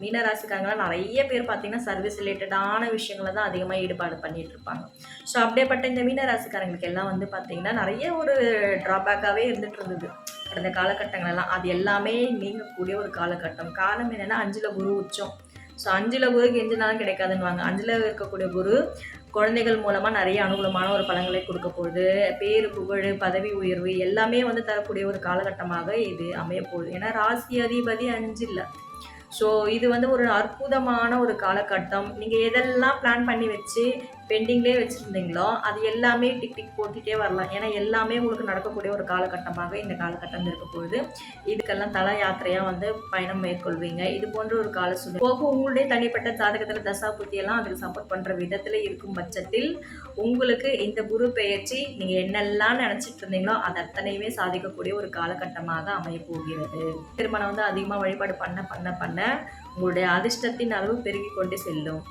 மீன ராசிக்காரங்களாம் நிறைய பேர் பார்த்தீங்கன்னா சர்வீஸ் ரிலேட்டடான விஷயங்களை தான் அதிகமாக ஈடுபாடு பண்ணிட்டு இருப்பாங்க. ஸோ அப்படியேப்பட்ட இந்த மீன ராசிக்காரங்களுக்கு எல்லாம் வந்து பார்த்தீங்கன்னா நிறைய ஒரு ட்ராபேக்காகவே இருந்துட்டு இருந்தது கடந்த காலகட்டங்களெல்லாம். அது எல்லாமே நீங்கக்கூடிய ஒரு காலகட்டம். காரணம் என்னென்னா 5ல் குரு உச்சம். ஸோ 5ல் குருக்கு எஞ்சினாலும் கிடைக்காதுன்னுவாங்க. 5ல் இருக்கக்கூடிய குரு குழந்தைகள் மூலமாக நிறைய அனுகூலமான ஒரு பலன்களை கொடுக்க போகுது. பேரு புகழ் பதவி உயர்வு எல்லாமே வந்து தரக்கூடிய ஒரு காலகட்டமாக இது அமைய போகுது. ஏன்னா ராசி அதிபதி 5ல். ஸோ இது வந்து ஒரு அற்புதமான ஒரு காலகட்டம். நீங்கள் எதெல்லாம் பிளான் பண்ணி வச்சு பெண்டிங்லேயே வச்சுருந்தீங்களோ அது எல்லாமே டிக் டிக் போட்டுகிட்டே வரலாம். ஏன்னா எல்லாமே உங்களுக்கு நடக்கக்கூடிய ஒரு காலகட்டமாக இந்த காலகட்டம் இருக்க பொழுது இதுக்கெல்லாம் தல யாத்திரையாக வந்து பயணம் மேற்கொள்வீங்க. இது போன்ற ஒரு கால சூழ்நிலை போக உங்களுடைய தனிப்பட்ட ஜாதகத்தில் தசா புத்தியெல்லாம் அதுக்கு சப்போர்ட் பண்ணுற விதத்தில் இருக்கும் பட்சத்தில் உங்களுக்கு இந்த குரு பெயர்ச்சி நீங்கள் என்னெல்லாம் நினச்சிட்டு இருந்தீங்களோ அது அத்தனையுமே சாதிக்கக்கூடிய ஒரு காலகட்டமாக அமைய போகிறது. திருமணம் வந்து அதிகமாக வழிபாடு பண்ண பண்ண பண்ண உங்களுடைய அதிர்ஷ்டத்தின் அளவு பெருகி கொண்டே செல்லும்.